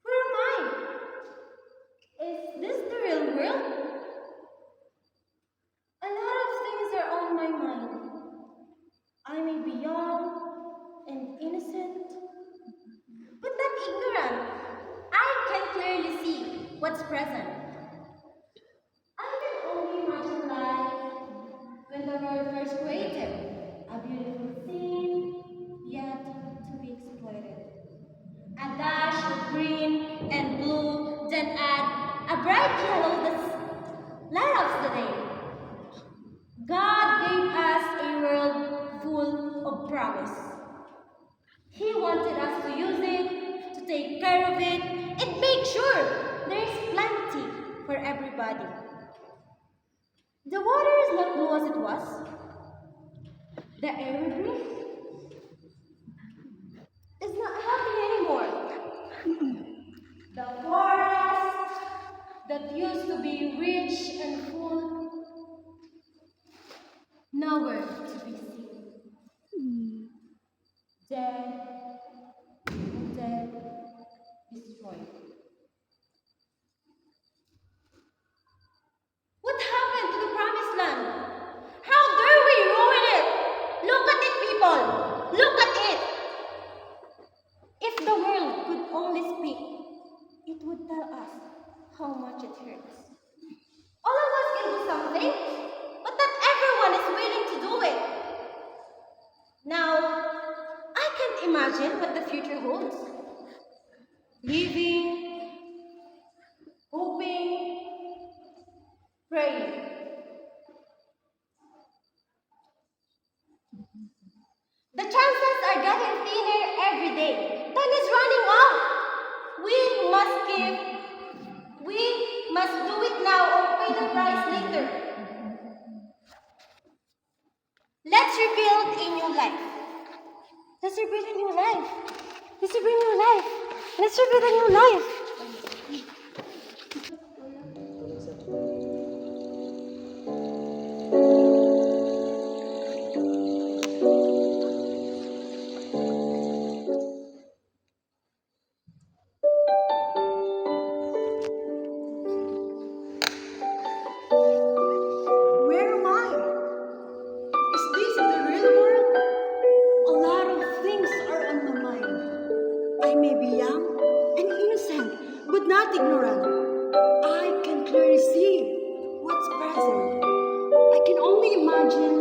Where am I? Is this the real world? A lot of things are on my mind. I may be young and innocent, but not ignorant. I can clearly see what's present. I can only imagine life when the world first created. A beautiful scene, yet to be exploited. A dash of green and blue, then add a bright yellow that light up the day. God gave us a world full of promise. He wanted us to use it, to take care of it, and make sure there is plenty for everybody. The water is not blue as it was. The air we breathe is not healthy anymore. The forest that used to be rich and full, nowhere to be seen. Dead, dead, destroyed. What happened to the promised land? How dare we ruin it? Look at it, people! Look at it! If the world could only speak, it would tell us how much it hurts. All of us can do something, but not everyone is willing to do it. Now, I can't imagine what the future holds. Living, hoping, praying. The chances are getting thinner every day. Time is running out. We must give. We must do it now or pay the price later. Let's rebuild a new life. Let's rebuild a new life. Let's rebuild a new life. Let's rebuild a new life. Where am I? Is this the real world? A lot of things are on my mind. I may be young and innocent, but not ignorant. I can clearly see what's present. I can only imagine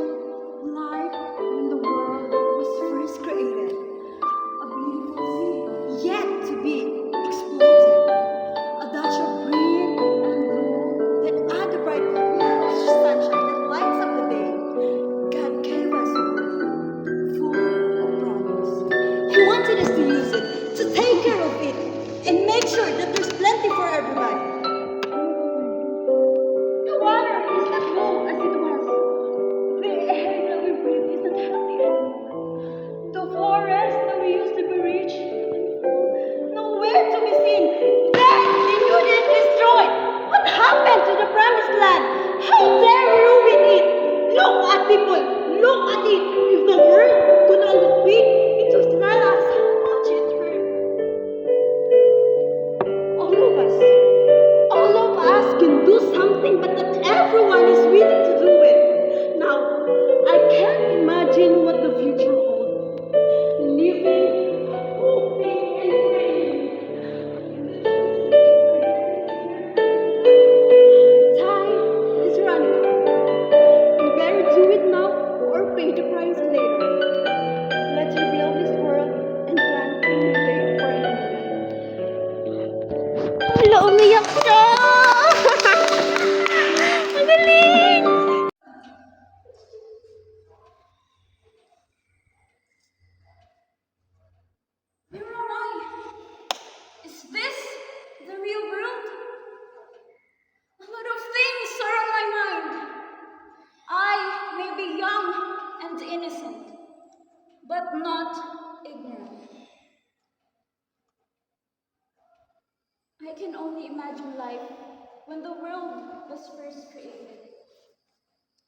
life when the world was first created. A beautiful sea, yet to be exploited. A dash of green and blue, then add the bright flash of sunshine that lights up the day. God gave us a world full of promise. He wanted us to use it, to take care of it, and make sure that there's plenty for everybody. The water is not blue as it was. The air that we breathe is not healthy anymore. The forest that we used to be rich and full, nowhere to be seen. Dead, denuded, and destroyed. What happened to the promised land? How dare we ruin it? Look at people. Look at it. If the world could only speak, it would tell us how much it hurt. All of us can do something, but not everyone is willing to do it. Now, I can't imagine what the future holds. Living, hoping, and praying. Time is running out. We better do it now or pay the price later. Let's rebuild this world and plan a new day for everyone. Wala, umiyak siya! Ang galing! Where am I? Is this the real world? A lot of things are on my mind. I may be young and innocent, but not ignorant. I can only imagine life when the world was first created.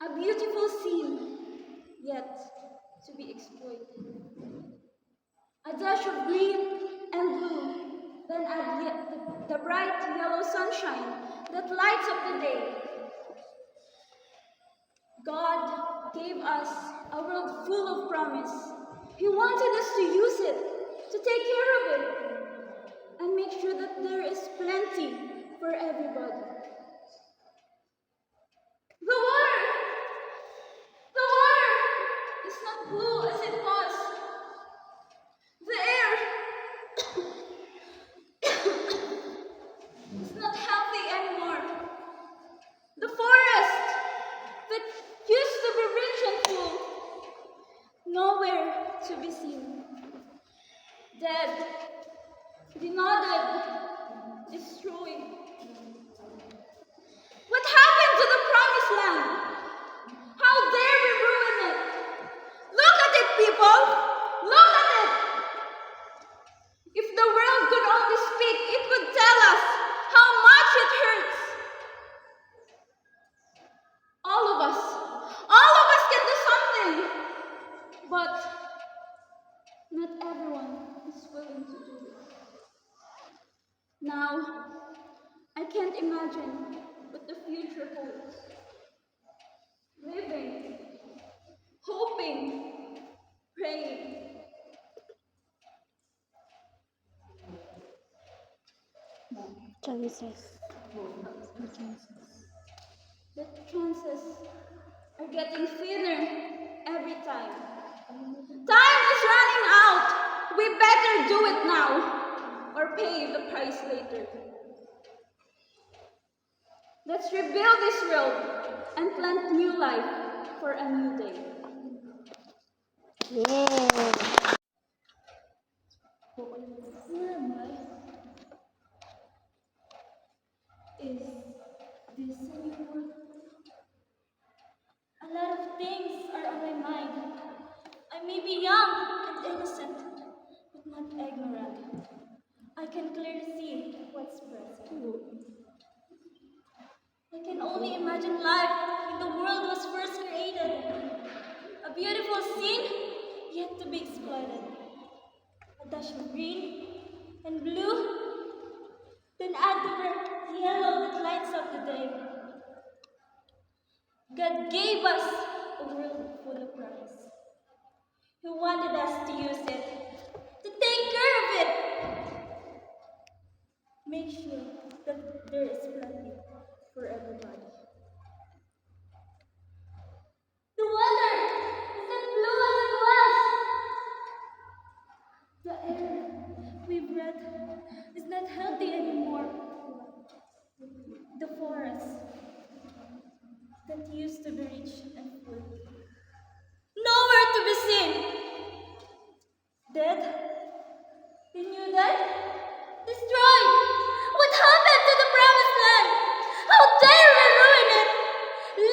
A beautiful scene, yet to be exploited. a dash of green and blue, then add the bright yellow sunshine that lights up the day. God gave us a world full of promise. He wanted us to use it, to take care of it, and make sure that there is plenty for everybody. The water! The water is not blue as it was. The air is not healthy anymore. The forest that used to be rich and full, nowhere to be seen. Dead, denuded, destroyed. What happened to the promised land? How dare we ruin it? Look at it, people! Look at it! If the world could only speak, it would tell us how much it hurts. All of us can do something. But not everyone is willing to do it. Now, I can't imagine what the future holds. Living, hoping, praying. The chances are getting thinner every time. Time is running out. We better do it now or pay the price later. Let's rebuild this world and plant new life for a new day. Where am I? Is this a new world? A lot of things are on my mind. I may be young and innocent, but not ignorant. I can clearly see what's present. I can only imagine life when the world was first created. A beautiful scene yet to be exploited. A dash of green and blue, then add the bright yellow that lights up the day. God gave us a world full of promise. He wanted us to use it, to take care of it. Make sure that there is plenty for everybody. The water isn't blue as it was. The air we breathe is not healthy anymore. The forest that used to be rich and full, nowhere to be seen. Dead? Denuded? Destroyed? What happened to the promised land? How dare we ruin it?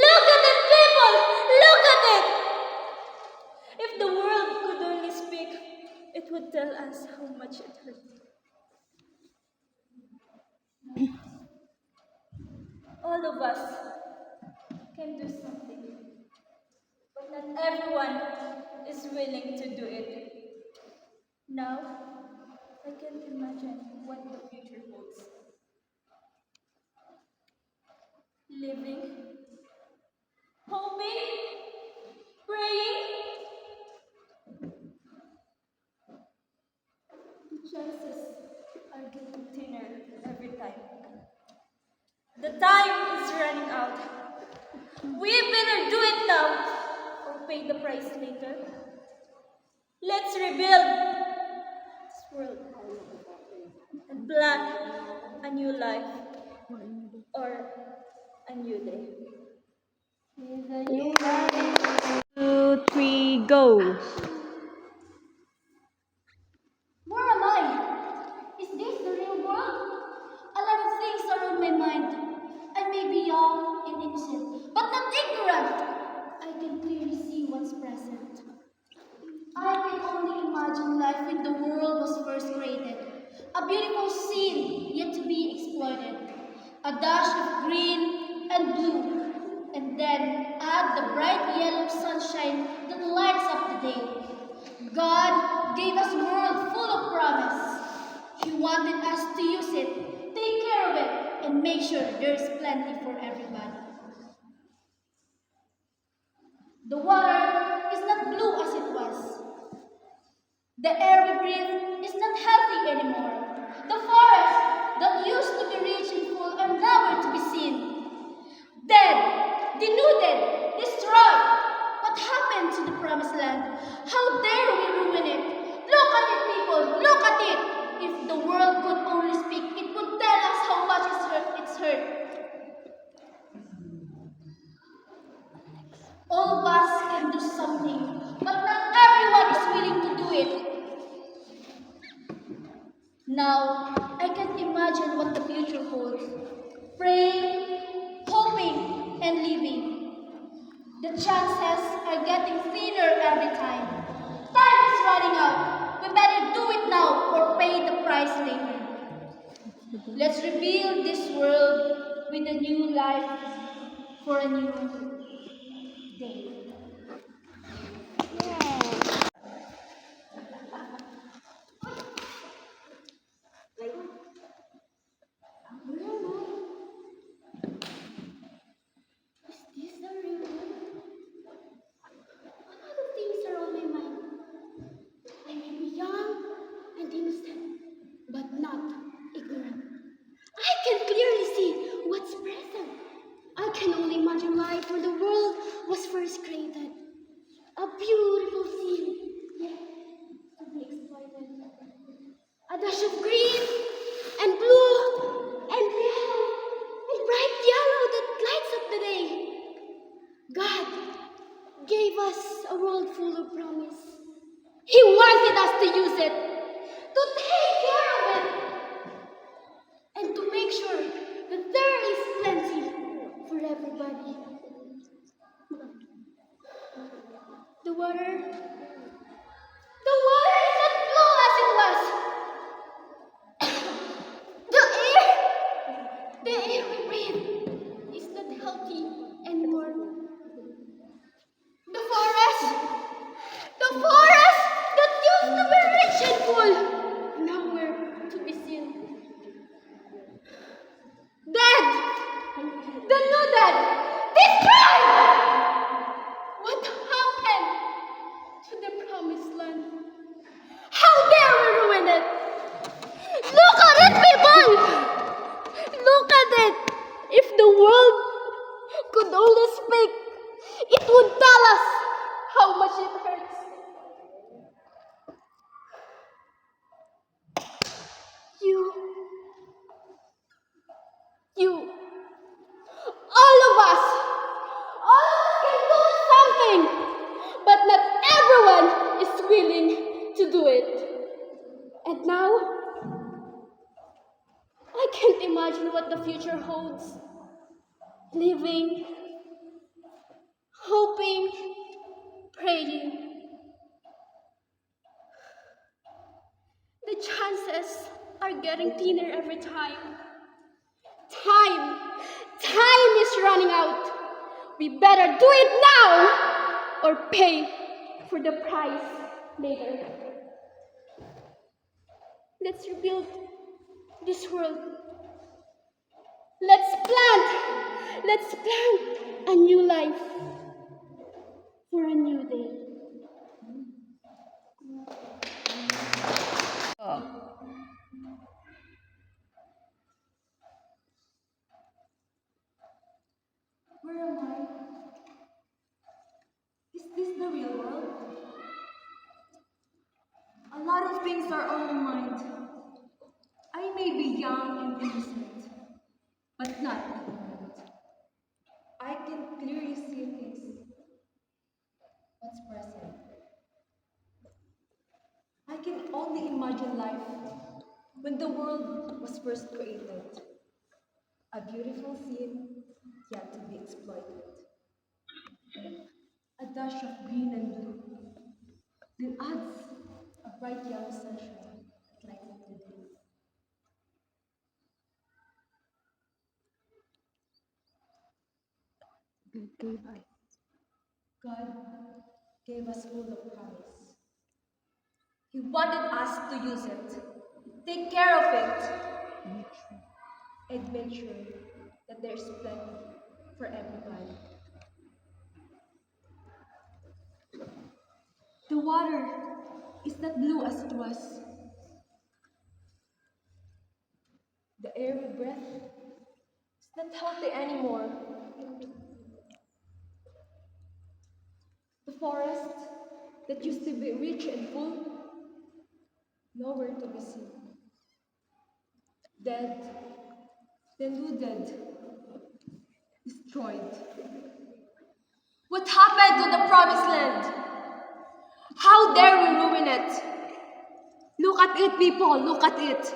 Look at it, people! Look at it! If the world could only speak, it would tell us how much it hurt. All of us can do something, but not everyone is willing to do it. Now, I can't imagine what the future holds. Living, hoping, praying. The chances are getting thinner every time. The time is running out. We better do it now or pay the price later. Let's rebuild this world and plant a new life or a new day. With a new life. 2, 3, go. Where am I? Is this the real world? A lot of things are on my mind. I may be young and innocent, but not ignorant. I can clearly see what's present. I can only imagine life when the world was first created. A beautiful scene yet to be exploited. A dash of green and blue, and then add the bright yellow sunshine that lights up the day. God gave us a world full of promise. He wanted us to use it, take care of it, and make sure there's plenty for everybody. The water is not blue as it was. The air we breathe is not healthy anymore. The forests that used to be rich and full are nowhere to be seen. Dead, denuded, destroyed. What happened to the promised land? How dare we ruin it? Look at it, people, look at it. If the world could only speak, it would tell us how much it's hurt. All of us can do something, but not everyone is willing to do it. Now, I can't imagine what the future holds. Praying, hoping, and living. The chances are getting thinner every time. Time is running out. We better do it now or pay the price later. Let's rebuild this world with a new life for a new day. Is this the real world? A lot of things are on my mind. I may be young and innocent, but not ignorant. I can clearly see what's present. I can only imagine life when the world was first created. A beautiful scene, yet to be exploited. A dash of green and blue and yellow and bright yellow that lights up the day. God gave us a world full of promise. He wanted us to use it, to take care of it, and to make sure that there is plenty for everybody. The water is not blue as it was. The air we breathe is not healthy anymore. The forest that used to be rich and full, nowhere to be seen. Dead, denuded, destroyed. What happened to the promised land? How dare we ruin it? Look at it, people! Look at it! If the world could only speak, it would tell us how much it hurts. You, all of us can do something, but not everyone is willing to do it. And now, I can't imagine what the future holds. Living, hoping, praying. The chances are getting thinner every time. Time is running out. We better do it now or pay for the price later. Let's rebuild this world. Let's plant a new life for a new day. Where am I? Is this the real world? A lot of things are on my mind. I may be young and innocent, but not ignorant. I can clearly see things. What's present? I can only imagine life when the world was first created. A beautiful scene yet to be exploited. A dash of green and blue, then adds a bright yellow sunshine that lights up the day. God gave us full of promise. He wanted us to use it, take care of it, and make sure that there's plenty for everybody. The water is not blue as it was. The air we breathe is not healthy anymore. The forest that used to be rich and full, nowhere to be seen. Dead, denuded, destroyed. What happened to the promised land? How dare we ruin it? Look at it, people, look at it.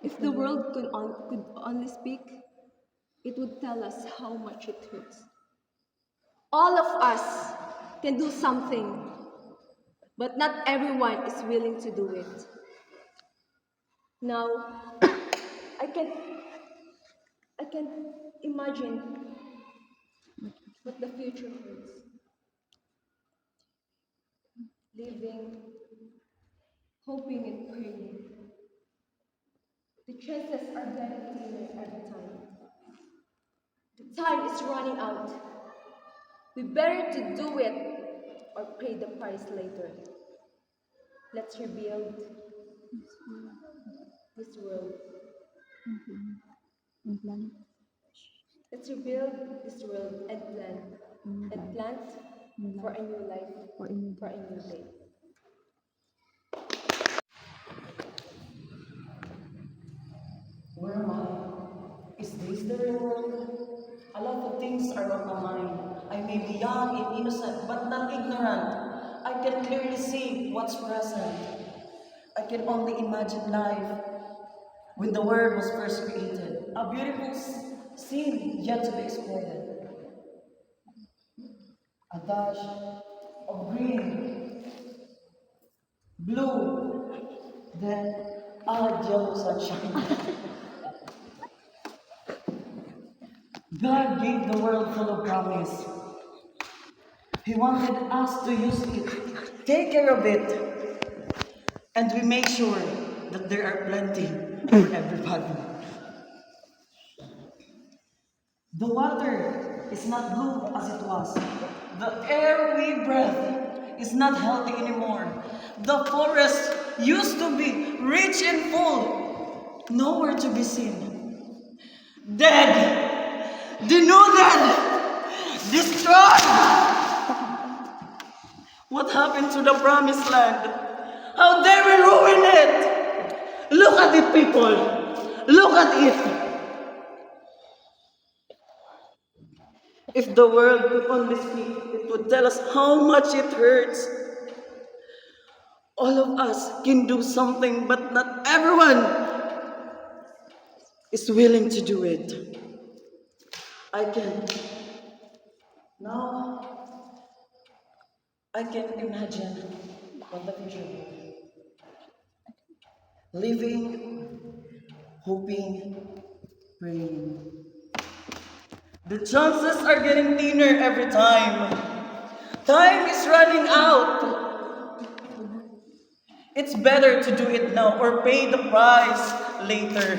If the world could only speak, it would tell us how much it hurts. All of us can do something, but not everyone is willing to do it. Now, I can imagine what the future holds. Living, hoping and praying. The chances are getting clearer every time. The time is running out. We better to do it or pay the price later. Let's rebuild this world. Let's rebuild this world and plant for a new life, for a new day. Where am I? Is this the real world? A lot of things are on my mind. I may be young and innocent, but not ignorant. I can clearly see what's present. I can only imagine life when the world was first created. A beautiful scene yet to be exploited. A dash of green, blue, then add yellow sunshine. God gave the world full of promise. He wanted us to use it, take care of it, and we make sure that there are plenty for everybody. The water is not blue as it was. The air we breathe is not healthy anymore. The forest used to be rich and full, nowhere to be seen. Dead, denuded, destroyed. What happened to the promised land? How dare we ruin it? Look at it, people. Look at it. If the world could only speak, it would tell us how much it hurts. All of us can do something, but not everyone is willing to do it. Now, I can imagine what the future will be. Living, hoping, praying. The chances are getting thinner every time. Time is running out. It's better to do it now or pay the price later.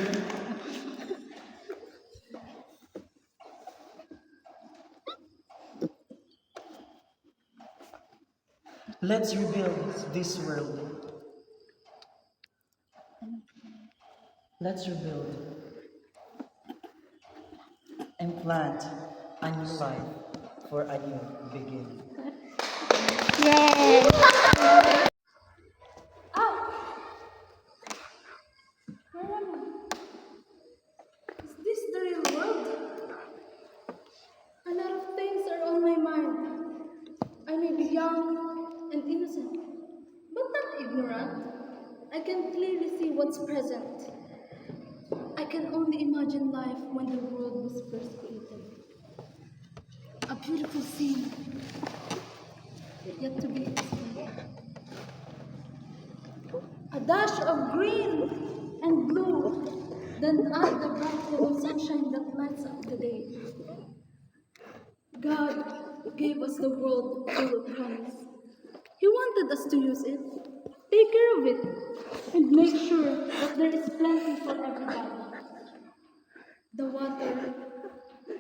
Let's rebuild this world. Let's rebuild and plant a new life for a new beginning. Where am I? Is this the real world? A lot of things are on my mind. I may be young and innocent, but not ignorant. I can clearly see what's present. I can only imagine life when the world was first created. A beautiful scene, yet to be explained. A dash of green and blue, then add the bright yellow sunshine that lights up the day. God, gave us the world full of promise. He wanted us to use it, take care of it, and make sure that there is plenty for everybody. The water,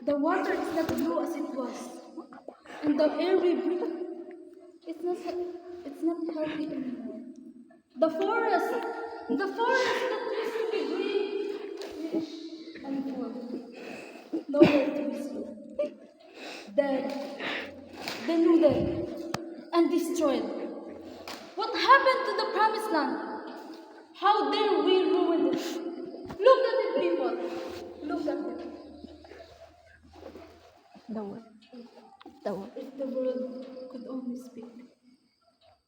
the water is not blue as it was, and the air we breathe, it's not healthy anymore. The forest that used to be green, rich, and full, nowhere to be seen. Dead, denuded, and destroyed. What happened to the promised land? How dare we ruin it? Look at it, people. Look at it. If the world could only speak,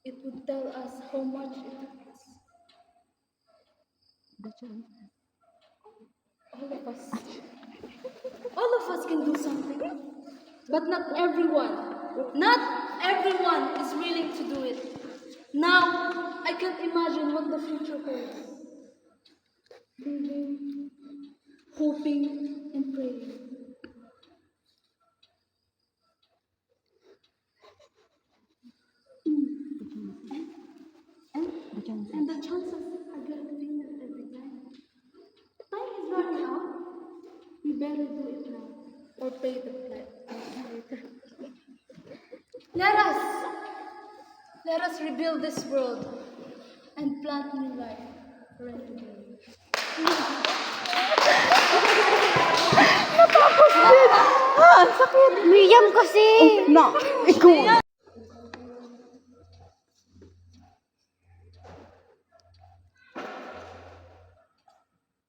it would tell us how much it hurts. All of us can do something, but not everyone is willing to do it. Now, I can imagine what the future holds. Living, hoping, and praying. And the chances are getting thinner every time. Time is running out. We better do it now, or pay the price later. Let us rebuild this world and plant new life for everybody. Miriam kasi. No, ikaw.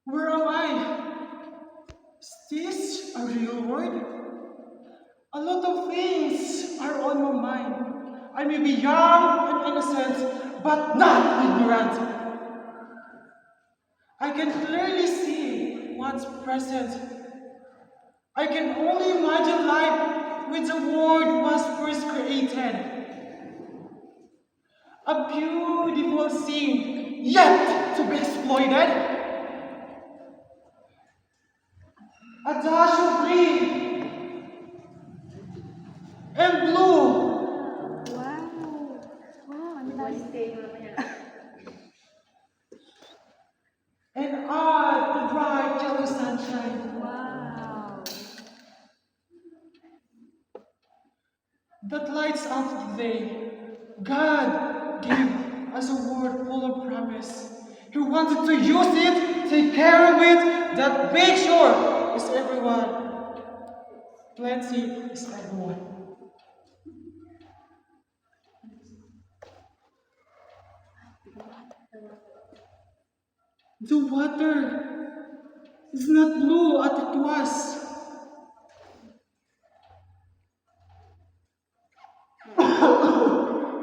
Where am I? Is this a real world? A lot of things are on my mind. I may be young and innocent, but not ignorant. I can clearly see what's present. I can only imagine life when the world was first created. A beautiful scene yet to be exploited. A dash of green and blue. And the bright yellow sunshine. Wow. That lights up the day. God gave us a world full of promise. He wanted to use it, take care of it, that make sure is everyone. Plenty is everyone. The water is not blue as it was.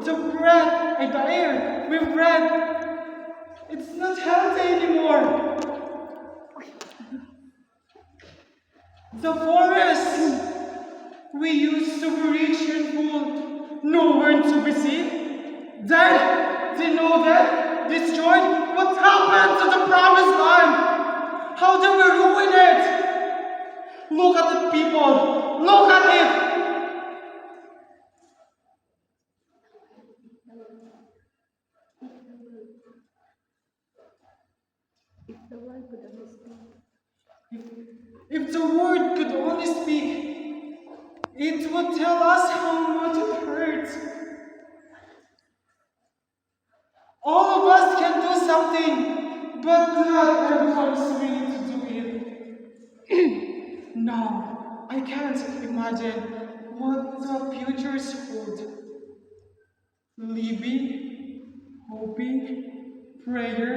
The breath and the air we breathe, it's not healthy anymore. The forest we used to be rich and full, nowhere to be seen. Dead, denuded, destroyed. What happened to the promised land? How did we ruin it? Look at the people. Look at it. If the word could only speak, it would tell us how much it hurts. All of us can do something, but not everyone is willing to do it. No, I can't imagine what the futures hold. Living, hoping, prayer.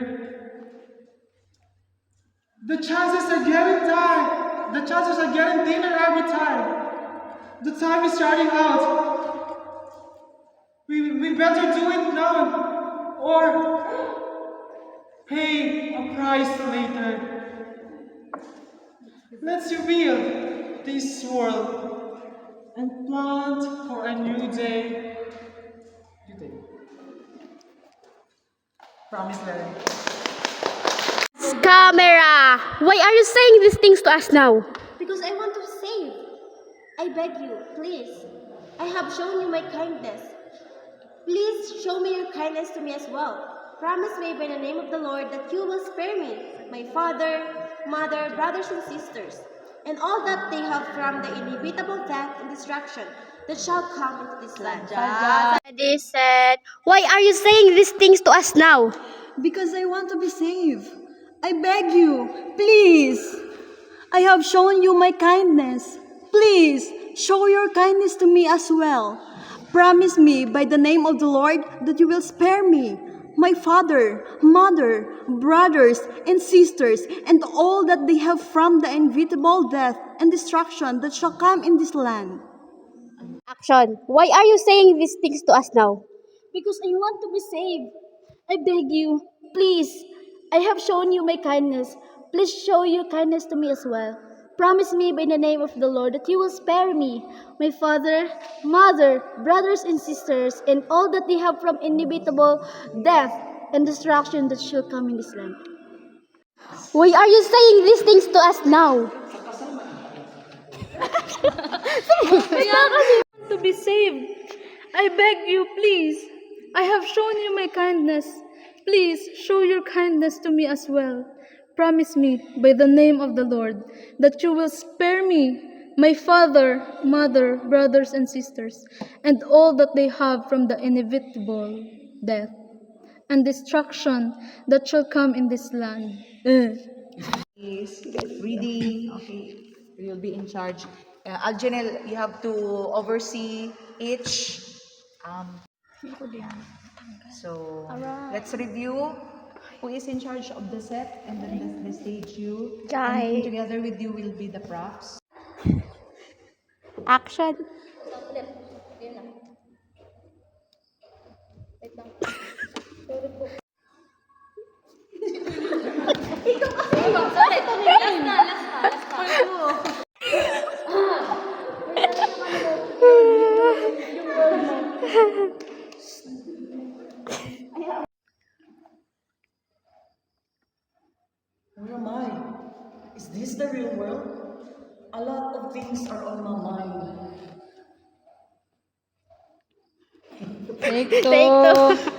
The chances are getting tired. The chances are getting thinner every time. The time is running out. We better do it now, or pay a price later. Let's rebuild this world and plant for a new day. Promise letter. Camera! Why are you saying these things to us now? Because I want to save. I beg you, please. I have shown you my kindness. Please show me your kindness to me as well. Promise me by the name of the Lord that you will spare me, my father, mother, brothers, and sisters, and all that they have from the inevitable death and destruction that shall come into this land. Daddy said, why are you saying these things to us now? Because I want to be saved. I beg you, please. I have shown you my kindness. Please, show your kindness to me as well. Promise me by the name of the Lord that you will spare me, my father, mother, brothers, and sisters, and all that they have from the inevitable death and destruction that shall come in this land. Action. Why are you saying these things to us now? Because I want to be saved. I beg you, please. I have shown you my kindness. Please show your kindness to me as well. Promise me by the name of the Lord that you will spare me, my father, mother, brothers, and sisters, and all that they have from inevitable death and destruction that shall come in this land. Why are you saying these things to us now? To be saved. I beg you, please. I have shown you my kindness. Please show your kindness to me as well. Promise me by the name of the Lord that you will spare me, my father, mother, brothers, and sisters, and all that they have from the inevitable death and destruction that shall come in this land. Is reading. Okay, you will be in charge. Aljanel, you have to oversee each. So let's review who is in charge of the set, and then the stage you. And who together with you will be the props. Action. Where am I? Is this the real world? A lot of things are on my mind. Take two.